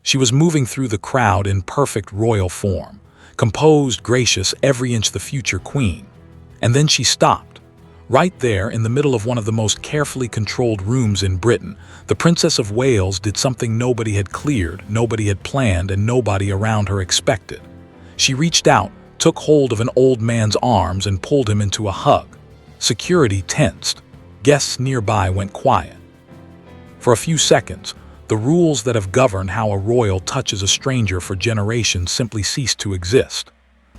She was moving through the crowd in perfect royal form, composed, gracious, every inch the future queen. And then she stopped. Right there, in the middle of one of the most carefully controlled rooms in Britain, the Princess of Wales did something nobody had cleared, nobody had planned, and nobody around her expected. She reached out, took hold of an old man's arms, and pulled him into a hug. Security tensed. Guests nearby went quiet. For a few seconds, the rules that have governed how a royal touches a stranger for generations simply ceased to exist.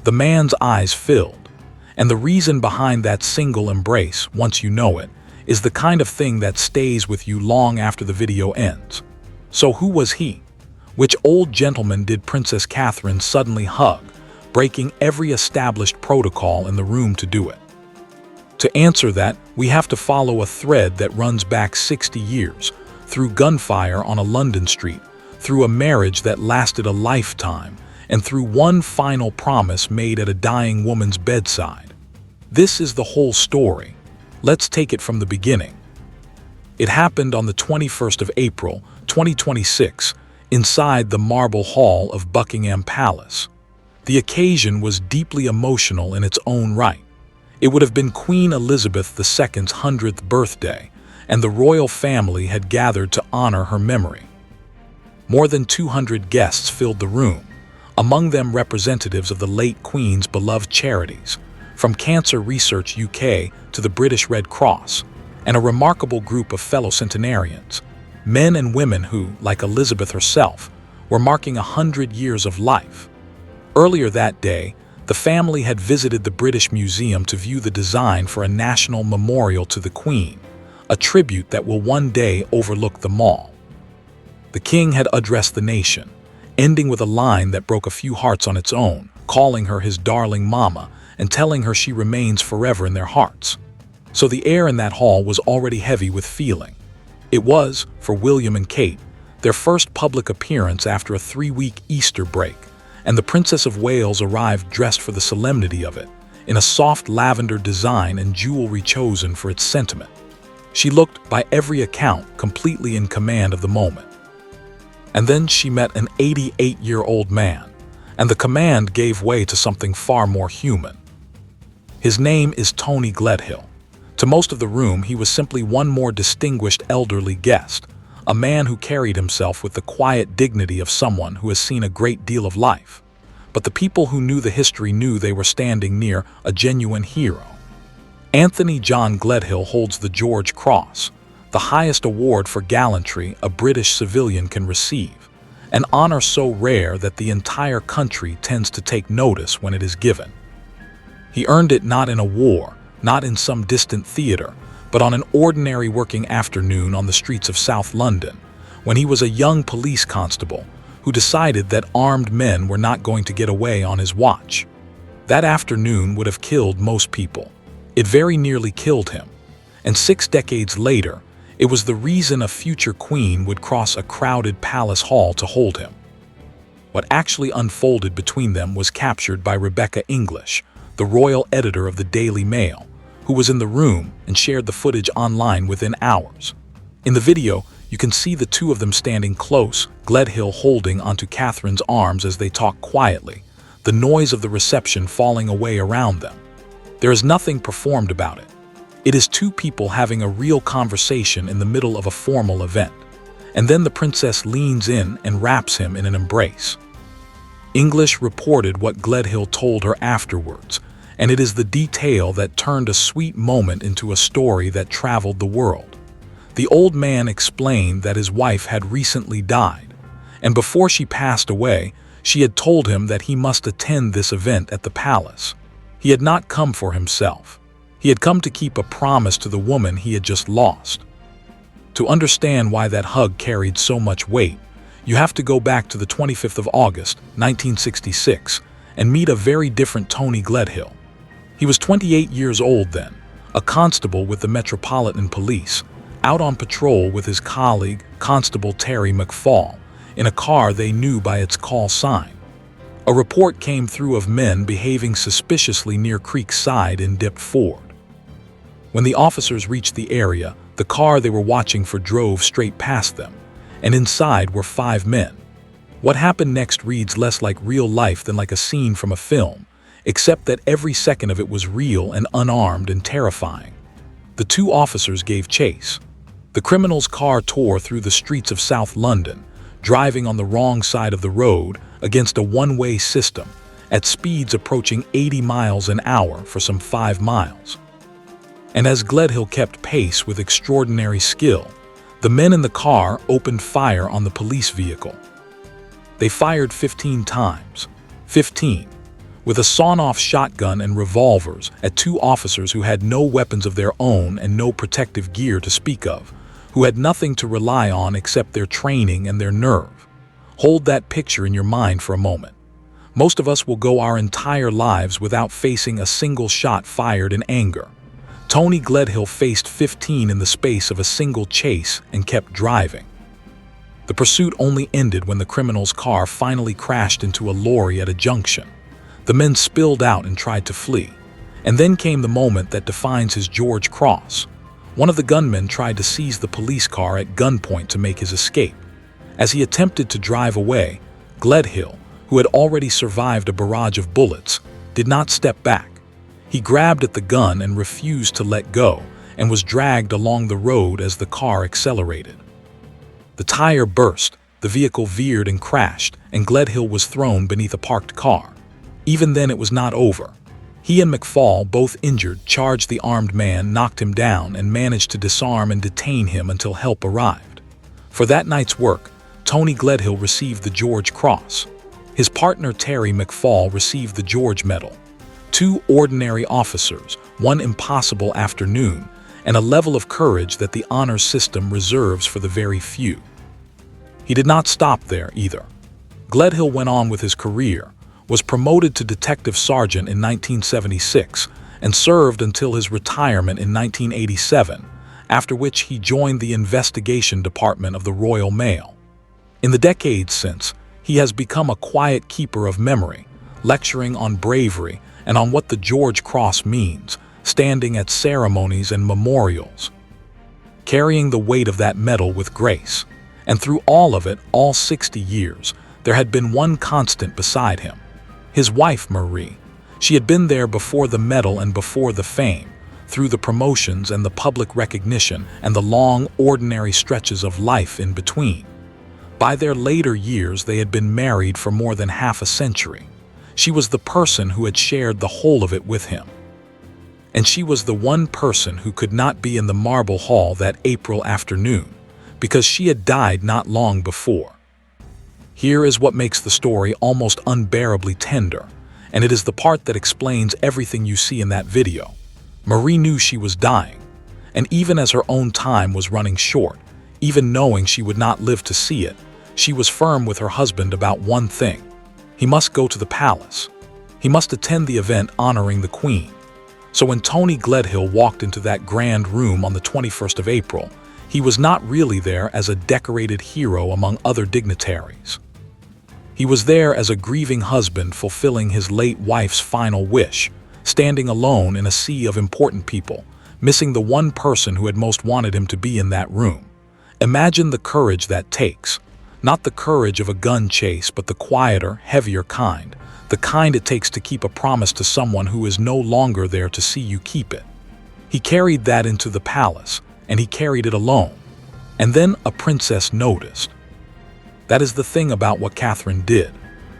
The man's eyes filled. And the reason behind that single embrace, once you know it, is the kind of thing that stays with you long after the video ends. So who was he? Which old gentleman did Princess Catherine suddenly hug, breaking every established protocol in the room to do it? To answer that, we have to follow a thread that runs back 60 years, through gunfire on a London street, through a marriage that lasted a lifetime, and through one final promise made at a dying woman's bedside. This is the whole story. Let's take it from the beginning. It happened on the 21st of April, 2026, inside the Marble Hall of Buckingham Palace. The occasion was deeply emotional in its own right. It would have been Queen Elizabeth II's 100th birthday, and the royal family had gathered to honor her memory. More than 200 guests filled the room, among them representatives of the late Queen's beloved charities, from Cancer Research UK to the British Red Cross, and a remarkable group of fellow centenarians, men and women who, like Elizabeth herself, were marking 100 years of life. Earlier that day, the family had visited the British Museum to view the design for a national memorial to the Queen, a tribute that will one day overlook them all. The King had addressed the nation, ending with a line that broke a few hearts on its own, calling her his darling mama and telling her she remains forever in their hearts. So the air in that hall was already heavy with feeling. It was, for William and Kate, their first public appearance after a 3-week Easter break, and the Princess of Wales arrived dressed for the solemnity of it, in a soft lavender design and jewelry chosen for its sentiment. She looked, by every account, completely in command of the moment. And then she met an 88-year-old man, and the command gave way to something far more human. His name is Tony Gledhill. To most of the room, he was simply one more distinguished elderly guest, a man who carried himself with the quiet dignity of someone who has seen a great deal of life. But the people who knew the history knew they were standing near a genuine hero. Anthony John Gledhill holds the George Cross, the highest award for gallantry a British civilian can receive, an honor so rare that the entire country tends to take notice when it is given. He earned it not in a war, not in some distant theater, but on an ordinary working afternoon on the streets of South London, when he was a young police constable who decided that armed men were not going to get away on his watch. That afternoon would have killed most people. It very nearly killed him. And 6 decades later, it was the reason a future queen would cross a crowded palace hall to hold him. What actually unfolded between them was captured by Rebecca English, the royal editor of the Daily Mail, who was in the room and shared the footage online within hours. In the video, you can see the two of them standing close, Gledhill holding onto Catherine's arms as they talk quietly, the noise of the reception falling away around them. There is nothing performed about it. It is two people having a real conversation in the middle of a formal event. And then the princess leans in and wraps him in an embrace. English reported what Gledhill told her afterwards, and it is the detail that turned a sweet moment into a story that traveled the world. The old man explained that his wife had recently died, and before she passed away, she had told him that he must attend this event at the palace. He had not come for himself. He had come to keep a promise to the woman he had just lost. To understand why that hug carried so much weight, you have to go back to the 25th of August, 1966, and meet a very different Tony Gledhill. He was 28 years old then, a constable with the Metropolitan Police, out on patrol with his colleague, Constable Terry McFall, in a car they knew by its call sign. A report came through of men behaving suspiciously near Creekside in Deptford. When the officers reached the area, the car they were watching for drove straight past them, and inside were 5 men. What happened next reads less like real life than like a scene from a film, except that every second of it was real and unarmed and terrifying. The two officers gave chase. The criminal's car tore through the streets of South London, driving on the wrong side of the road against a one-way system, at speeds approaching 80 miles an hour for some 5 miles. And as Gledhill kept pace with extraordinary skill, the men in the car opened fire on the police vehicle. They fired 15 times, 15, with a sawn-off shotgun and revolvers at two officers who had no weapons of their own and no protective gear to speak of, who had nothing to rely on except their training and their nerve. Hold that picture in your mind for a moment. Most of us will go our entire lives without facing a single shot fired in anger. Tony Gledhill faced 15 in the space of a single chase and kept driving. The pursuit only ended when the criminal's car finally crashed into a lorry at a junction. The men spilled out and tried to flee. And then came the moment that defines his George Cross. One of the gunmen tried to seize the police car at gunpoint to make his escape. As he attempted to drive away, Gledhill, who had already survived a barrage of bullets, did not step back. He grabbed at the gun and refused to let go, and was dragged along the road as the car accelerated. The tire burst, the vehicle veered and crashed, and Gledhill was thrown beneath a parked car. Even then it was not over. He and McFall, both injured, charged the armed man, knocked him down, and managed to disarm and detain him until help arrived. For that night's work, Tony Gledhill received the George Cross. His partner Terry McFall received the George Medal. 2 ordinary officers, one impossible afternoon, and a level of courage that the honor system reserves for the very few. He did not stop there either. Gledhill went on with his career, was promoted to detective sergeant in 1976, and served until his retirement in 1987, after which he joined the investigation department of the Royal Mail. In the decades since, he has become a quiet keeper of memory, lecturing on bravery and on what the George Cross means, standing at ceremonies and memorials, carrying the weight of that medal with grace. And through all of it, all 60 years, there had been one constant beside him: his wife Marie. She had been there before the medal and before the fame, through the promotions and the public recognition and the long, ordinary stretches of life in between. By their later years, they had been married for more than half a century. She was the person who had shared the whole of it with him. And she was the one person who could not be in the Marble Hall that April afternoon, because she had died not long before. Here is what makes the story almost unbearably tender, and it is the part that explains everything you see in that video. Marie knew she was dying, and even as her own time was running short, even knowing she would not live to see it, she was firm with her husband about one thing. He must go to the palace. He must attend the event honoring the Queen. So when Tony Gledhill walked into that grand room on the 21st of April, he was not really there as a decorated hero among other dignitaries. He was there as a grieving husband fulfilling his late wife's final wish, standing alone in a sea of important people, missing the one person who had most wanted him to be in that room. Imagine the courage that takes. Not the courage of a gun chase, but the quieter, heavier kind. The kind it takes to keep a promise to someone who is no longer there to see you keep it. He carried that into the palace, and he carried it alone. And then a princess noticed. That is the thing about what Catherine did.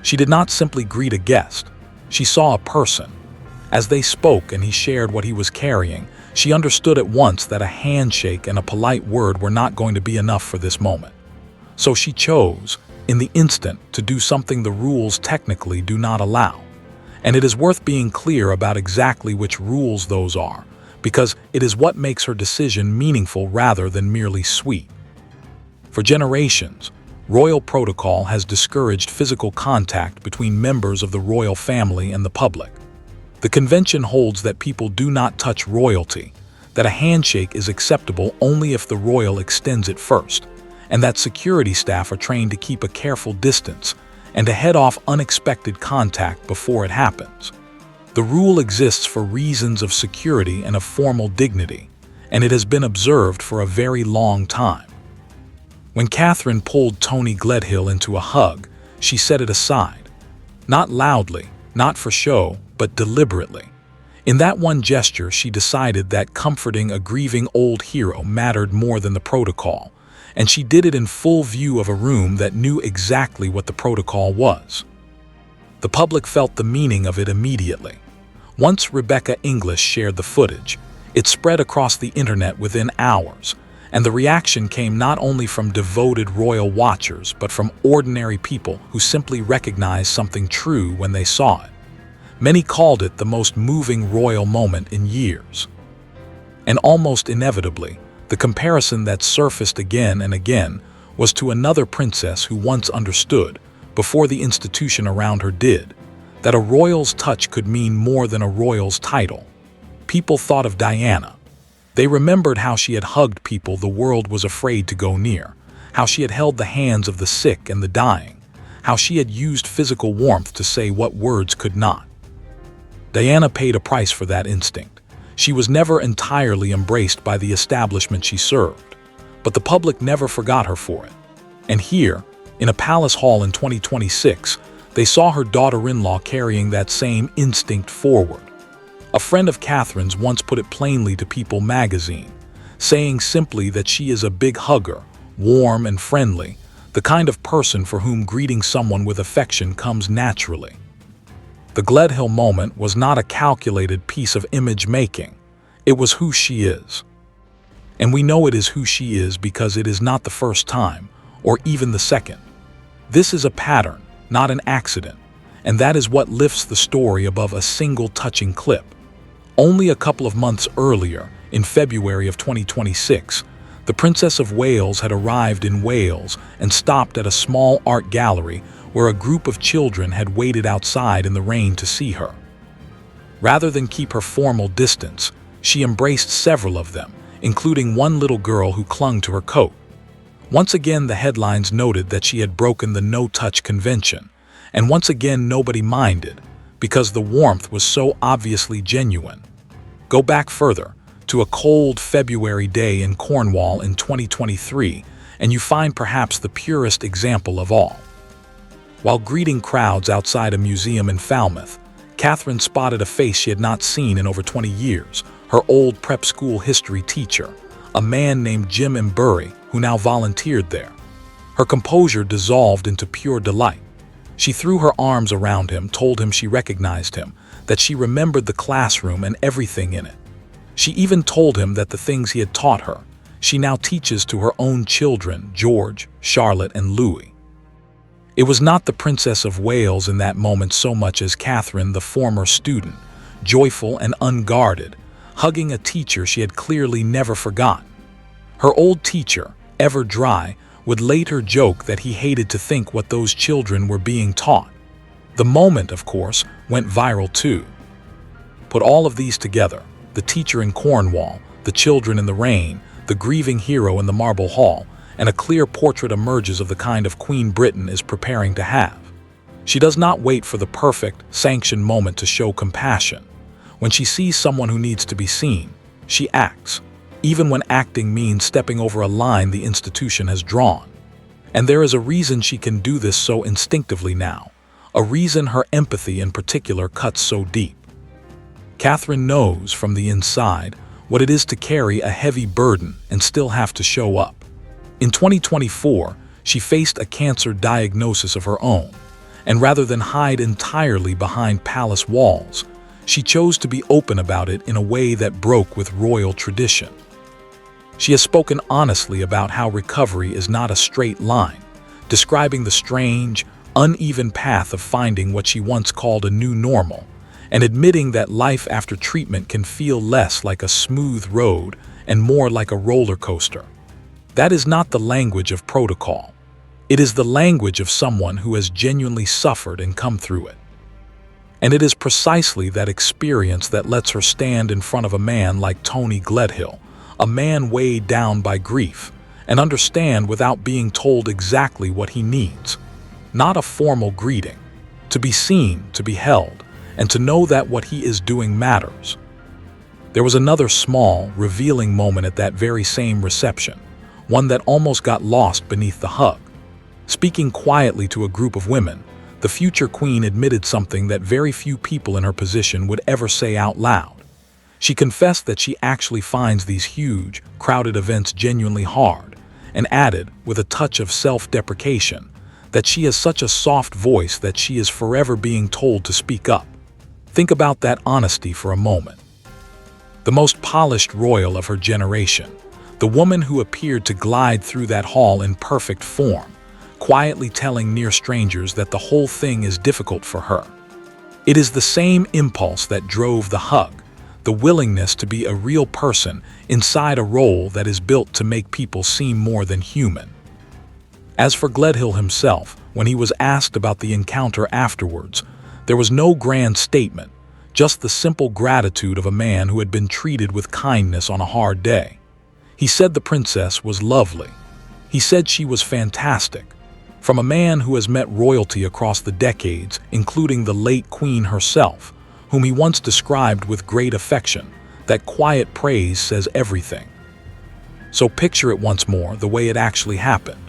She did not simply greet a guest. She saw a person. As they spoke and he shared what he was carrying, she understood at once that a handshake and a polite word were not going to be enough for this moment. So she chose, in the instant, to do something the rules technically do not allow. And it is worth being clear about exactly which rules those are, because it is what makes her decision meaningful rather than merely sweet. For generations, royal protocol has discouraged physical contact between members of the royal family and the public. The convention holds that people do not touch royalty, that a handshake is acceptable only if the royal extends it first, and that security staff are trained to keep a careful distance and to head off unexpected contact before it happens. The rule exists for reasons of security and of formal dignity, and it has been observed for a very long time. When Catherine pulled Tony Gledhill into a hug, she set it aside. Not loudly, not for show, but deliberately. In that one gesture, she decided that comforting a grieving old hero mattered more than the protocol, and she did it in full view of a room that knew exactly what the protocol was. The public felt the meaning of it immediately. Once Rebecca English shared the footage, it spread across the internet within hours, and the reaction came not only from devoted royal watchers but from ordinary people who simply recognized something true when they saw it. Many called it the most moving royal moment in years. And almost inevitably, the comparison that surfaced again and again was to another princess who once understood, before the institution around her did, that a royal's touch could mean more than a royal's title. People thought of Diana. They remembered how she had hugged people the world was afraid to go near, how she had held the hands of the sick and the dying, how she had used physical warmth to say what words could not. Diana paid a price for that instinct. She was never entirely embraced by the establishment she served, but the public never forgot her for it. And here, in a palace hall in 2026, they saw her daughter-in-law carrying that same instinct forward. A friend of Catherine's once put it plainly to People magazine, saying simply that she is a big hugger, warm and friendly, the kind of person for whom greeting someone with affection comes naturally. The Gledhill moment was not a calculated piece of image-making. It was who she is. And we know it is who she is because it is not the first time, or even the second. This is a pattern, not an accident, and that is what lifts the story above a single touching clip. Only a couple of months earlier, in February of 2026, the Princess of Wales had arrived in Wales and stopped at a small art gallery where a group of children had waited outside in the rain to see her. Rather than keep her formal distance, she embraced several of them, including one little girl who clung to her coat. Once again, the headlines noted that she had broken the no-touch convention, and once again nobody minded, because the warmth was so obviously genuine. Go back further, to a cold February day in Cornwall in 2023, and you find perhaps the purest example of all. While greeting crowds outside a museum in Falmouth, Catherine spotted a face she had not seen in over 20 years, her old prep school history teacher, a man named Jim Embury, who now volunteered there. Her composure dissolved into pure delight. She threw her arms around him, told him she recognized him, that she remembered the classroom and everything in it. She even told him that the things he had taught her, she now teaches to her own children, George, Charlotte, and Louis. It was not the Princess of Wales in that moment so much as Catherine, the former student, joyful and unguarded, hugging a teacher she had clearly never forgotten. Her old teacher, ever dry, would later joke that he hated to think what those children were being taught. The moment, of course, went viral too. Put all of these together, the teacher in Cornwall, the children in the rain, the grieving hero in the marble hall, and a clear portrait emerges of the kind of Queen Britain is preparing to have. She does not wait for the perfect, sanctioned moment to show compassion. When she sees someone who needs to be seen, she acts, even when acting means stepping over a line the institution has drawn. And there is a reason she can do this so instinctively now, a reason her empathy in particular cuts so deep. Catherine knows from the inside what it is to carry a heavy burden and still have to show up. In 2024, she faced a cancer diagnosis of her own, and rather than hide entirely behind palace walls, she chose to be open about it in a way that broke with royal tradition. She has spoken honestly about how recovery is not a straight line, describing the strange, uneven path of finding what she once called a new normal, and admitting that life after treatment can feel less like a smooth road and more like a roller coaster. That is not the language of protocol. It is the language of someone who has genuinely suffered and come through it. And it is precisely that experience that lets her stand in front of a man like Tony Gledhill, a man weighed down by grief, and understand without being told exactly what he needs. Not a formal greeting, to be seen, to be held, and to know that what he is doing matters. There was another small, revealing moment at that very same reception, one that almost got lost beneath the hug. Speaking quietly to a group of women, the future queen admitted something that very few people in her position would ever say out loud. She confessed that she actually finds these huge, crowded events genuinely hard, and added, with a touch of self-deprecation, that she has such a soft voice that she is forever being told to speak up. Think about that honesty for a moment. The most polished royal of her generation, the woman who appeared to glide through that hall in perfect form, quietly telling near strangers that the whole thing is difficult for her. It is the same impulse that drove the hug, the willingness to be a real person inside a role that is built to make people seem more than human. As for Gledhill himself, when he was asked about the encounter afterwards, there was no grand statement, just the simple gratitude of a man who had been treated with kindness on a hard day. He said the princess was lovely. He said she was fantastic. From a man who has met royalty across the decades, including the late queen herself, whom he once described with great affection, that quiet praise says everything. So picture it once more the way it actually happened.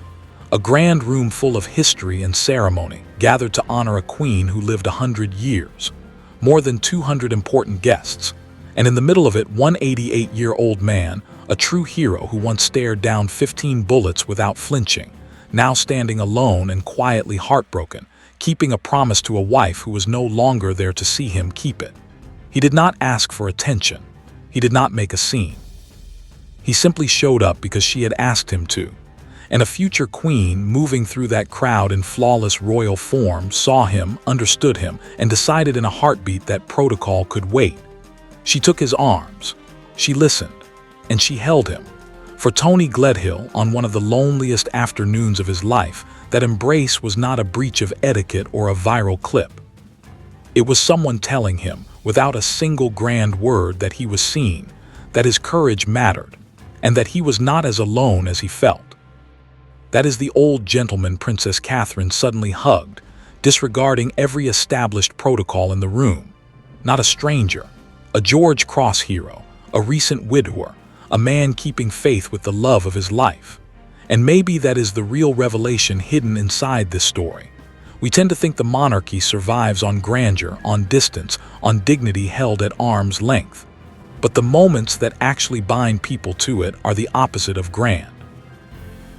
A grand room full of history and ceremony gathered to honor a queen who lived 100 years, more than 200 important guests, and in the middle of it, one 88-year-old man, a true hero who once stared down 15 bullets without flinching, now standing alone and quietly heartbroken, keeping a promise to a wife who was no longer there to see him keep it. He did not ask for attention. He did not make a scene. He simply showed up because she had asked him to. And a future queen, moving through that crowd in flawless royal form, saw him, understood him, and decided in a heartbeat that protocol could wait. She took his arms. She listened. And she held him. For Tony Gledhill, on one of the loneliest afternoons of his life, that embrace was not a breach of etiquette or a viral clip. It was someone telling him, without a single grand word, that he was seen, that his courage mattered, and that he was not as alone as he felt. That is the old gentleman Princess Catherine suddenly hugged, disregarding every established protocol in the room. Not a stranger, a George Cross hero, a recent widower, a man keeping faith with the love of his life. And maybe that is the real revelation hidden inside this story. We tend to think the monarchy survives on grandeur, on distance, on dignity held at arm's length. But the moments that actually bind people to it are the opposite of grand.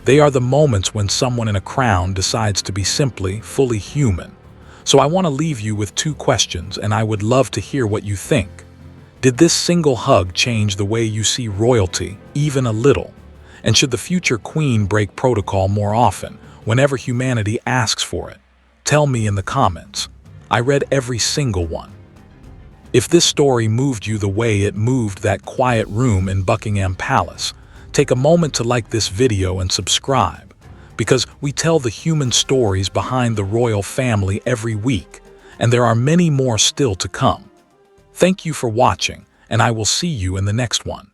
They are the moments when someone in a crown decides to be simply, fully human. So I want to leave you with two questions, and I would love to hear what you think. Did this single hug change the way you see royalty, even a little? And should the future queen break protocol more often, whenever humanity asks for it? Tell me in the comments. I read every single one. If this story moved you the way it moved that quiet room in Buckingham Palace, take a moment to like this video and subscribe, because we tell the human stories behind the royal family every week, and there are many more still to come. Thank you for watching, and I will see you in the next one.